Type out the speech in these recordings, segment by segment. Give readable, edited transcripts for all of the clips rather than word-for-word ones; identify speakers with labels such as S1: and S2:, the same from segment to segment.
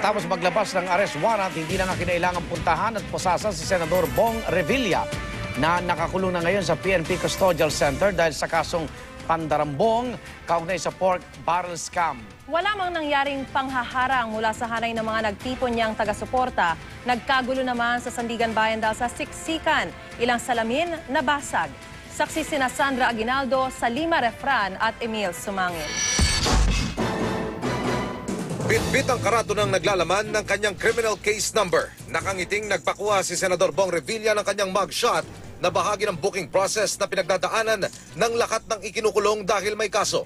S1: Matapos maglabas ng arrest warrant, hindi na nga kinailangan puntahan at posasa si Senador Bong Revilla na nakakulong na ngayon sa PNP Custodial Center dahil sa kasong pandarambong kaugnay sa pork barrel scam.
S2: Wala mang nangyaring panghaharang mula sa hanay ng mga nagtipon niyang taga-suporta. Nagkagulo naman sa Sandigan Bayan dahil sa siksikan. Ilang salamin nabasag. Saksi sina Sandra Aguinaldo, Salima Refran at Emil Sumangil.
S3: Bitbit ang karatunang naglalaman ng kanyang criminal case number. Nakangiting nagpakuha si Senador Bong Revilla ng kanyang mugshot na bahagi ng booking process na pinagdadaanan ng lakat ng ikinukulong dahil may kaso.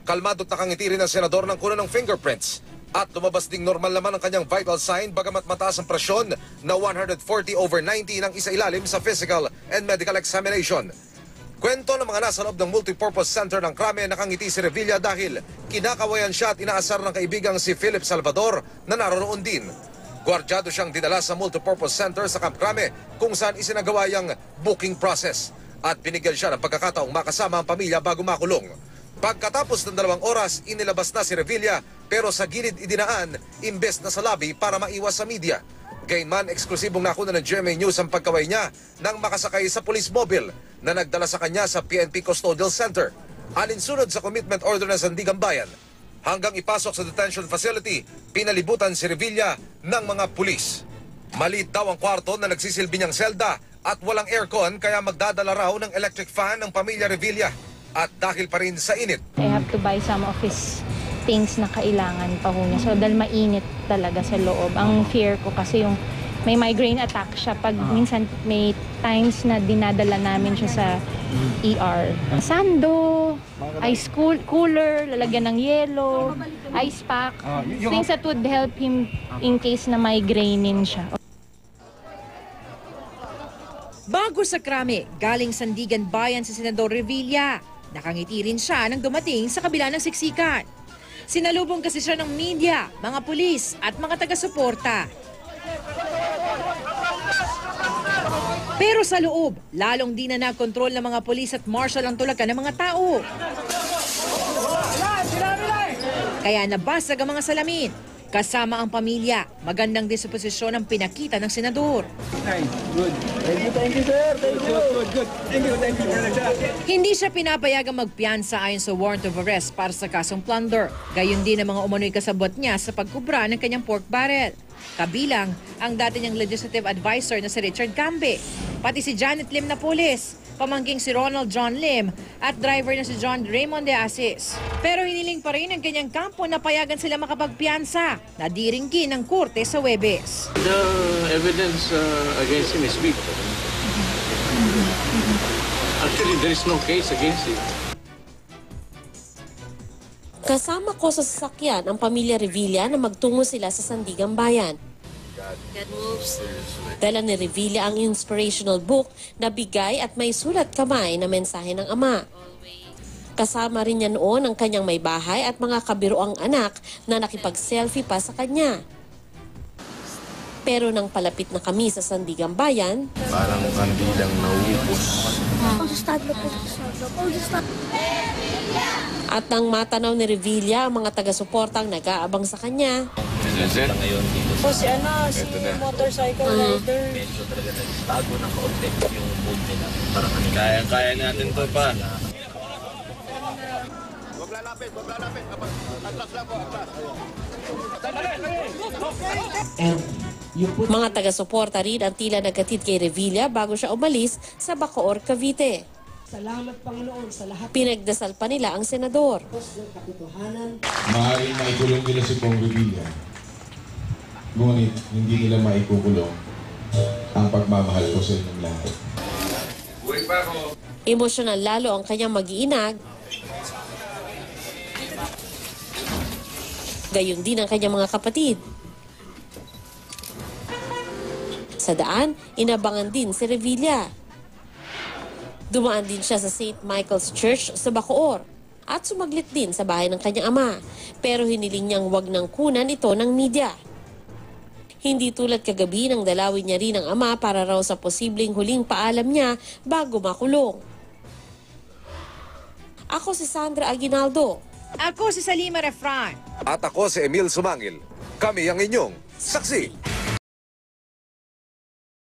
S3: Kalmado't nakangiti rin ang senador ng kunan ng fingerprints at lumabas ding normal naman ang kanyang vital sign bagamat mataas ang presyon na 140/90 ng isa ilalim sa physical and medical examination. Kwento ng mga nasa loob ng multipurpose center ng Krame, nakangiti si Revilla dahil kinakawayan siya at inaasar ng kaibigang si Philip Salvador na naroon din. Gwardyado siyang dinala sa multipurpose center sa Camp Krame kung saan isinagawa yung booking process at binigyan siya ng pagkakataong makasama ang pamilya bago makulong. Pagkatapos ng 2 oras, inilabas na si Revilla pero sa gilid idinaan imbes na sa lobby para maiwas sa media. Gayunman, eksklusibong nakuna ng GMA News ang pagkaway niya nang makasakay sa police mobile na nagdala sa kanya sa PNP Custodial Center. Alinsunod sa commitment order ng Sandigan Bayan, hanggang ipasok sa detention facility, pinalibutan si Revilla ng mga pulis. Maliit daw ang kwarto na nagsisilbi niyang selda at walang aircon kaya magdadala raw ng electric fan ng pamilya Revilla. At dahil pa rin sa init,
S4: I have to buy some of his things na kailangan pa ho niya. So dahil mainit talaga sa loob. Ang fear ko kasi yung may migraine attack siya pag minsan may times na dinadala namin siya sa ER. Sando, ice cooler, lalagyan ng yelo, ice pack, things that would help him in case na migrainin siya.
S5: Bago sa Krame, galing Sandigan Bayan si Senador Revilla. Nakangiti rin siya nang dumating sa kabila ng siksikan. Sinalubong kasi siya ng media, mga pulis at mga taga-suporta. Pero sa loob, lalong di na nakontrol ng mga pulis at marshal ang tulakan ng mga tao. Kaya nabasag ang mga salamin. Kasama ang pamilya, magandang disposisyon ang pinakita ng senador.
S6: Good. Thank you, sir. Thank you. Good. Thank you.
S5: Hindi siya pinapayagang magpiyansa ayon sa warrant of arrest para sa kasong plunder. Gayon din ang mga umano'y kasabot niya sa pagkubra ng kanyang pork barrel. Kabilang ang dati niyang legislative advisor na si Richard Cambe, pati si Janet Lim na pulis, pamangking si Ronald John Lim at driver na si John Raymond de Asis. Pero hiniling pa rin ng kanyang kampo na payagan sila makapagpiyansa na diringgin ng korte sa Huwebes.
S7: The evidence against him is weak. Actually, there is no case against him.
S8: Kasama ko sa sasakyan ang pamilya Revilla na magtungo sila sa Sandigan Bayan. Dala ni Revilla ang inspirational book na bigay at may sulat kamay na mensahe ng ama. Kasama rin niya noon ang kanyang may bahay at mga kabiroang anak na nakipag-selfie pa sa kanya. Pero nang palapit na kami sa Sandigan Bayan,
S9: parang kandilang nauubos.
S8: at nang matanaw ni Revilla ang mga taga-suportang nag-aabang sa kanya.
S10: O si motorcycle rider.
S11: Medyo talaga nagtago ng kaunti yung mood nila. Parang kaya natin to pa.
S9: Huwag lalapit. Atlas lang po, atlas.
S8: Mga taga-suporta rin ang tila nagkatid kay Revilla bago siya umalis sa Bacoor, Cavite.
S12: Salamat, Panginoon, sa lahat.
S8: Pinagdasal pa nila ang senador.
S13: Maaaring maikulong nila si Bong Revilla. Ngunit hindi nila maikukulong ang pagmamahal ko sa inyong lahat.
S8: Emosyonal lalo ang kanyang mag-iinag. Gayon din ang kanyang mga kapatid. Sa daan, inabangan din si Revilla. Dumaan din siya sa St. Michael's Church sa Bacoor at sumaglit din sa bahay ng kanyang ama. Pero hiniling niyang wag nang kunan ito ng media. Hindi tulad kagabi nang dalawin niya rin ang ama para raw sa posibleng huling paalam niya bago makulong. Ako si Sandra Aguinaldo,
S5: Ako si Salima Refran.
S3: At ako si Emil Sumangil. Kami ang inyong saksi.